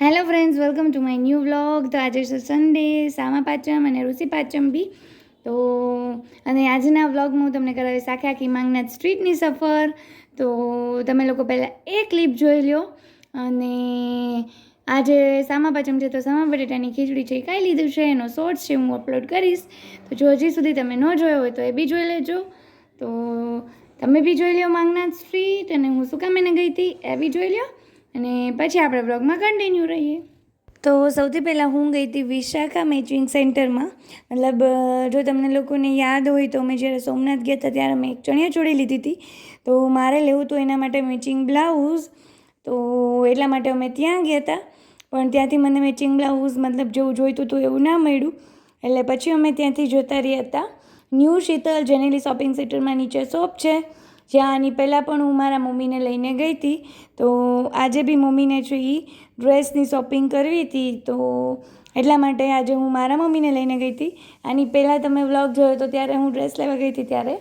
Hello friends, welcome to my new vlog. તો આજે છે સન્ડે, સામા પાંચમ અને ઋષિ પાંચમ બી. તો અને આજના વ્લોગમાં હું તમને કરાવીશ આખી માંગનાથ સ્ટ્રીટની સફર. તો તમે લોકો પહેલાં એ ક્લિપ જોઈ લો. અને આજે સામા પાંચમ છે તો સામા બટેટાની ખીચડી છે એ ખાઈ લીધું છે, એનો શોર્ટ્સ છે હું અપલોડ કરીશ. તો જો હજી સુધી તમે ન જોયો હોય તો એ બી જોઈ લેજો. તો તમે બી જોઈ લો માંગનાથ સ્ટ્રીટ, અને હું શું કામ એને ગઈ હતી એ બી જોઈ લો. અને પછી આપણે બ્લોગમાં કન્ટિન્યુ રહીએ. તો સૌથી પહેલાં હું ગઈ હતી વિશાખા મેચિંગ સેન્ટરમાં. મતલબ જો તમને લોકોને યાદ હોય તો અમે જ્યારે સોમનાથ ગયા હતા ત્યારે મેં એક ચણિયાચોળી લીધી હતી. તો મારે લેવું હતું એના માટે મેચિંગ બ્લાઉઝ. તો એટલા માટે અમે ત્યાં ગયા હતા, પણ ત્યાંથી મને મેચિંગ બ્લાઉઝ મતલબ જેવું જોઈતું હતું એવું ના મળ્યું. એટલે પછી અમે ત્યાંથી જોતા રહ્યા હતા ન્યૂ શીતલ જેનેલી શોપિંગ સેન્ટરમાં નીચે શોપ છે, જ્યાં આની પહેલાં પણ હું મારા મમ્મીને લઈને ગઈ હતી. તો આજે બી મમ્મીને છે એ ડ્રેસની શોપિંગ કરવી હતી, તો એટલા માટે આજે હું મારા મમ્મીને લઈને ગઈ હતી. આની પહેલાં તમે વ્લોગ જોયો તો ત્યારે હું ડ્રેસ લેવા ગઈ હતી ત્યારે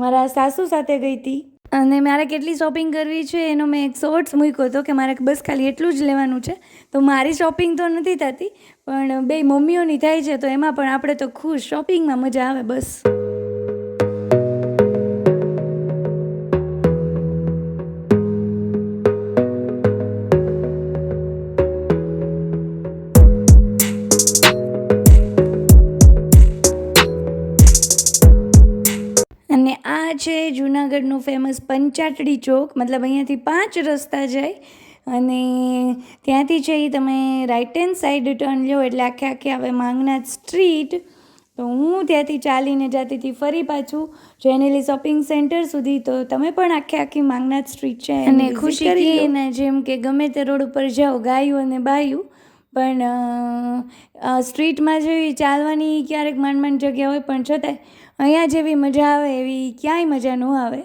મારા સાસુ સાથે ગઈ હતી. અને મારે કેટલી શોપિંગ કરવી છે એનો મેં એક શોર્ટ્સ મૂક્યો હતો કે મારે બસ ખાલી એટલું જ લેવાનું છે. તો મારી શોપિંગ તો નથી થતી, પણ બે મમ્મીઓની થાય છે, તો એમાં પણ આપણે તો ખુશ, શોપિંગમાં મજા આવે બસ. અને આ છે જૂનાગઢનું ફેમસ પંચાટડી ચોક. મતલબ અહીંયાથી 5 રસ્તા જાય, અને ત્યાંથી છે એ તમે રાઈટ હેન્ડ સાઈડ ટર્ન લો એટલે આખે આવે માંગનાથ સ્ટ્રીટ. તો હું ત્યાંથી ચાલીને જતી હતી ફરી પાછું જેનેલી શોપિંગ સેન્ટર સુધી. તો તમે પણ આખી માંગનાથ સ્ટ્રીટ છે અને ખુશી કરીને જેમ કે ગમે તે રોડ ઉપર જાઓ ગાયું અને બાયું, પણ સ્ટ્રીટમાં જેવી ચાલવાની ક્યારેક માંડ જગ્યા હોય, પણ છતાંય અહીંયા જેવી મજા આવે એવી ક્યાંય મજા ન આવે.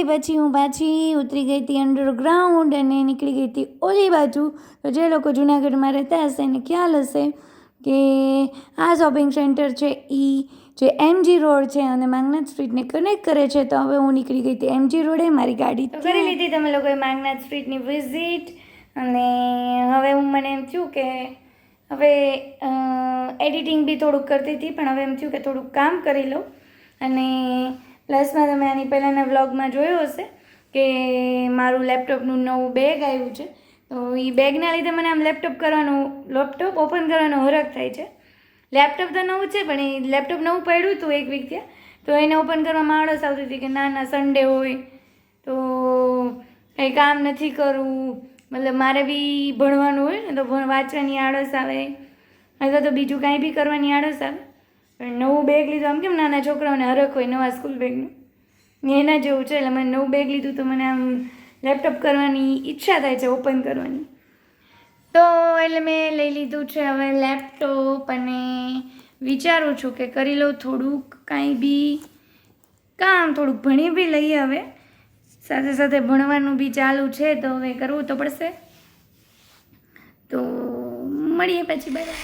પછી હું પાછી ઉતરી ગઈ હતી અંડરગ્રાઉન્ડ અને નીકળી ગઈ હતી ઓલી બાજુ. તો જે લોકો જૂનાગઢમાં રહેતા હશે એને ખ્યાલ હશે કે આ શોપિંગ સેન્ટર છે એ જે MG રોડ છે અને માંગનાથ સ્ટ્રીટને કનેક્ટ કરે છે. તો હવે હું નીકળી ગઈ હતી MG રોડે, મારી ગાડી તો કરી લીધી તમે લોકોએ માંગનાથ સ્ટ્રીટની વિઝિટ. અને હવે મને એમ થયું કે હવે એડિટિંગ બી થોડુંક કરતી હતી, પણ હવે એમ થયું કે થોડુંક કામ કરી લઉં. અને પ્લસમાં તમે આની પહેલાંના વ્લોગમાં જોયું હશે કે મારું લેપટોપનું નવું બેગ આવ્યું છે. તો એ બેગના લીધે મને આમ લેપટોપ ઓપન કરવાનો હરખ થાય છે. લેપટોપ તો નવું છે, પણ એ લેપટોપ નવું પડ્યું હતું 1 વીક ત્યાં, તો એને ઓપન કરવામાં આળસ આવતી હતી કે ના સન્ડે હોય તો કંઈ કામ નથી કરવું. મતલબ મારે બી ભણવાનું હોય ને, તો વાંચવાની આળસ આવે, અથવા તો બીજું કાંઈ બી કરવાની આળસ આવે. પણ નવું બેગ લીધું, આમ કેમ નાના છોકરાઓને હરખ હોય નવા સ્કૂલ બેગનું, એના જેવું છે. એટલે મને નવું બેગ લીધું તો મને આમ લેપટોપ કરવાની ઈચ્છા થાય છે, ઓપન કરવાની. તો એટલે મેં લઈ લીધું છે હવે લેપટોપ, અને વિચારું છું કે કરી લઉં થોડુંક કાંઈ બી કામ, થોડુંક ભણી બી લઈએ. હવે સાથે સાથે ભણવાનું બી ચાલુ છે, તો હવે કરવું તો પડશે. તો મળીએ પછી, બાય.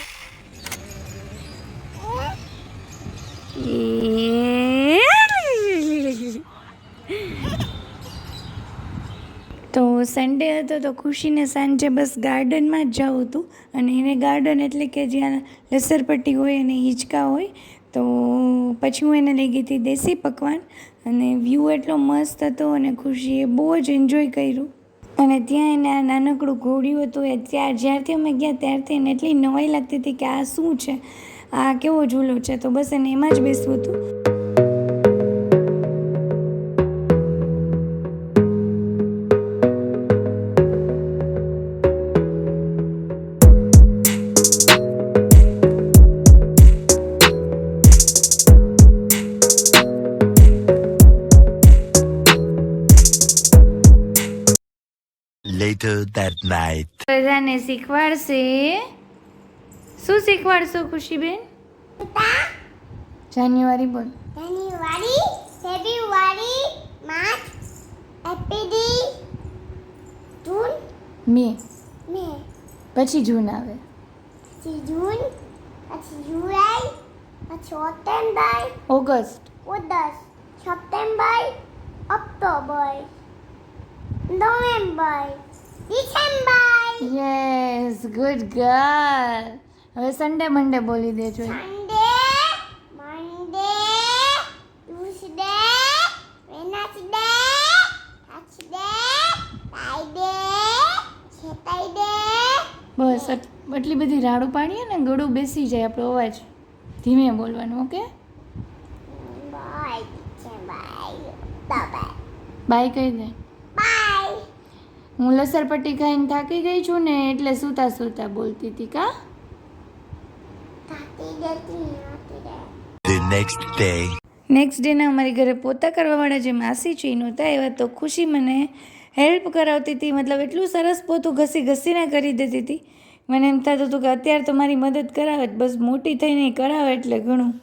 તો સન્ડે હતો તો ખુશીને સાંજે બસ ગાર્ડનમાં જ જવું હતું. અને એને ગાર્ડન એટલે કે જ્યાં લસરપટ્ટી હોય અને હિંચકા હોય, તો પછી હું એને લઈ ગઈ હતી દેશી પકવાન, અને વ્યૂ એટલો મસ્ત હતો અને ખુશીએ બહુ જ એન્જોય કર્યું. અને ત્યાં એને આ નાનકડું ઘોડિયું હતું એ જ્યારથી અમે ગયા ત્યારથી એને એટલી નવાઈ લાગતી હતી કે આ શું છે, આ કેવો ઝૂલો છે, તો બસ એને એમાં જ બેસવું હતું. Later that night. બધાને શીખવાડશે. શું શીખવાડશો ખુશીબેન? જાન્યુઆરી બોલ. જાન્યુઆરી, ફેબ્રુઆરી, માર્ચ, એપ્રિલ, જૂન, મે. મે, પછી જૂન આવે. પછી જૂન, પછી જુલાઈ, પછી October, August. September, October, November, December, yes, good girl. હવે સન્ડે મંડે બોલી દેજો. સન્ડે, મંડે, Tuesday, Wednesday, Thursday, Friday, Saturday. બસ આટલી બધી રાડું પાડીએ ને ગળું બેસી જાય આપણો અવાજ. ધીમે બોલવાનું, ઓકે? બાય છે, બાય, બાય, બાય કહી દે. બાય. હું લસરપટ્ટી ખાઈને થાકી ગઈ છું ને એટલે સૂતા સૂતા બોલતી હતી કા. થાકી જતી. The next day. નેક્સ્ટ ડેના અમારી ઘરે પોતા કરવાવાળા જે માસી છે એ નહોતા એવા, તો ખુશી મને હેલ્પ કરાવતી હતી. મતલબ એટલું સરસ પોતું ઘસીને કરી દેતી હતી. મને એમ થતું હતું કે અત્યારે તો મારી મદદ કરાવે જ, બસ મોટી થઈને કરાવે એટલે ઘણું.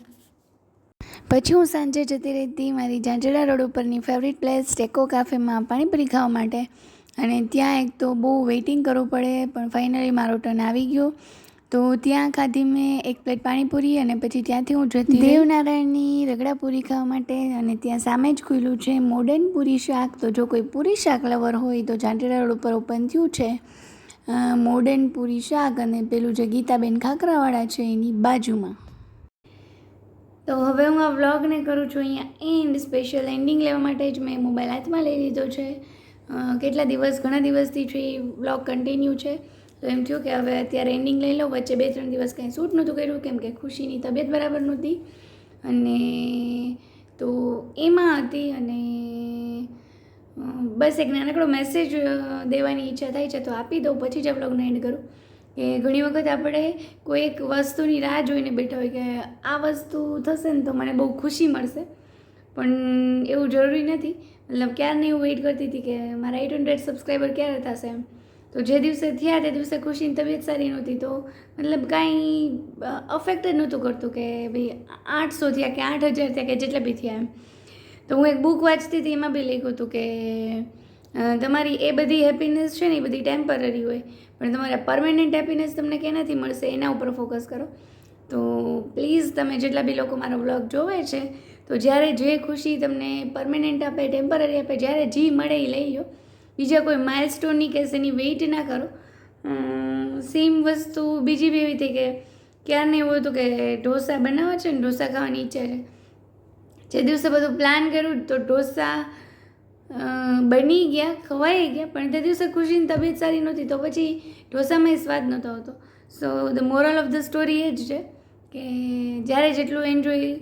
પછી હું સાંજે જતી રહી હતી મારી ઝાંઝડા રોડ ઉપરની ફેવરિટ પ્લેસ ટેકો કાફેમાં પાણીપુરી ખાવા માટે. અને ત્યાં એક તો બહુ વેઇટિંગ કરવું પડે, પણ ફાઇનલી મારો ટર્ન આવી ગયો. તો ત્યાં ખાધી મેં એક પ્લેટ પાણીપુરી અને પછી ત્યાંથી હું જતી દેવનારાયણની રગડાપુરી ખાવા માટે. અને ત્યાં સામે જ ખુલ્લું છે મોડર્ન પૂરી શાક. તો જો કોઈ પૂરી શાક લવર હોય તો ઝાંઝડા રોડ ઉપર ઓપન થયું છે મોડર્ન પૂરી શાક, અને પેલું જે ગીતાબેન ખાખરાવાળા છે એની બાજુમાં. તો હવે હું આ વ્લોગને કરું છું અહીંયા એન્ડ. સ્પેશિયલ એન્ડિંગ લેવા માટે જ મેં મોબાઈલ હાથમાં લઈ લીધો છે. ઘણા દિવસથી છે એ વ્લોગ કન્ટિન્યુ છે, તો એમ થયું કે હવે અત્યારે એન્ડિંગ લઈ લઉં. વચ્ચે 2-3 દિવસ કંઈ શૂટ નહોતું કર્યું કેમ કે ખુશીની તબિયત બરાબર નહોતી, અને તો એમાં હતી. અને બસ એક નાનકડો મેસેજ દેવાની ઈચ્છા થાય છે તો આપી દઉં, પછી જ આ વ્લોગને એન્ડ કરું. કે ઘણી વખત આપણે કોઈ એક વસ્તુની રાહ જોઈને બેઠા હોય કે આ વસ્તુ થશે ને તો મને બહુ ખુશી મળશે, પણ એવું જરૂરી નથી. મતલબ ક્યારની હું વેઇટ કરતી હતી કે મારા 800 સબસ્ક્રાઈબર ક્યારે થશે એમ. તો જે દિવસે થયા તે દિવસે ખુશીની તબિયત સારી નહોતી, તો મતલબ કાંઈ અફેક્ટ જ નહોતું કરતું કે ભાઈ 800 થયા કે 8000 થયા કે જેટલા બી થયા એમ. તો હું એક બુક વાંચતી હતી, એમાં બી લખ્યું હતું કે તમારી એ બધી હેપીનેસ છે ને એ બધી ટેમ્પરરી હોય, પણ તમારા પરમેનન્ટ હેપીનેસ તમને ક્યાંથી મળશે એના ઉપર ફોકસ કરો. તો પ્લીઝ તમે જેટલા બી લોકો મારો વ્લોગ જોવે છે, તો જ્યારે જે ખુશી તમને પરમેનન્ટ આપે, ટેમ્પરરી આપે, જ્યારે જે મળે એ લઈ લો. બીજા કોઈ માઇલસ્ટોનની કે એની વેઇટ ના કરો. સેમ વસ્તુ બીજી બી એવી થઈ કે ક્યારને એવું હતું કે ઢોસા બનાવવા છે ને ઢોસા ખાવાની ઈચ્છા છે. જે દિવસે બધું પ્લાન કર્યું તો ઢોસા બની ગયા, ખવાઈ ગયા, પણ તે દિવસે ખુશીની તબિયત સારી નહોતી, તો પછી ઢોસામાં સ્વાદ નહોતો આવતો. So the moral of the story એ જ છે કે જ્યારે જેટલું એન્જોય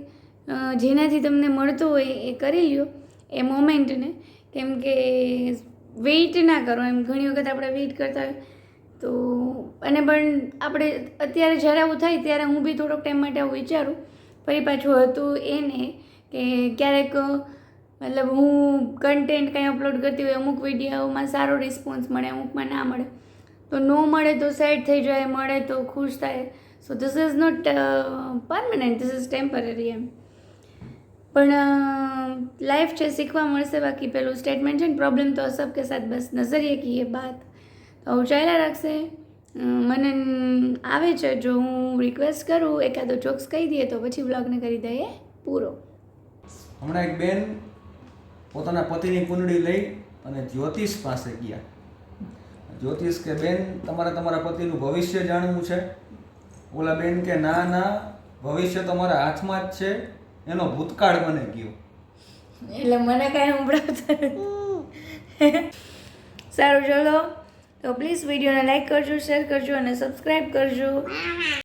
જેનાથી તમને મળતું હોય એ કરી લ્યો એ મોમેન્ટને, કેમ કે વેઇટ ના કરો એમ. ઘણી વખત આપણે વેઇટ કરતા હોય તો, અને પણ આપણે અત્યારે જ્યારે આવું થાય ત્યારે હું બી થોડોક ટાઈમ માટે આવું વિચારું. ફરી પાછું હતું એને કે ક્યારેક મતલબ હું કન્ટેન્ટ કંઈ અપલોડ કરતી હોય, અમુક વિડીયોમાં સારો રિસ્પોન્સ મળે, અમુકમાં ના મળે. તો ન મળે તો સેડ થઈ જાય, મળે તો ખુશ થાય. So this is not permanent, this is temporary એમ. પણ લાઈફ છે, શીખવા મળશે. બાકી પેલું સ્ટેટમેન્ટ છે ને, પ્રોબ્લેમ તો સબકે સાથ બસ નજરિયે કી ये बात. તો આવું ચાલ્યા રાખશે. મને આવે છે જો હું રિક્વેસ્ટ કરું એકાદો જોક્સ કહી દઈએ તો પછી વ્લોગને કરી દઈએ પૂરો. હમણાં એક બેન પોતાના પતિની કુંડળી લઈ અને જ્યોતિષ પાસે ગયા. જ્યોતિષ કે બેન તમારે તમારા પતિનું ભવિષ્ય જાણવું છે? ઓલા બેન કે ના ના, ભવિષ્ય તમારા હાથમાં જ છે, એનો ભૂતકાળ બને ગયો. એટલે મને કાંઈ સંભળાવતા નથી. સારું ચલો, તો પ્લીઝ વિડીયોને લાઈક કરજો, શેર કરજો અને સબસ્ક્રાઈબ કરજો.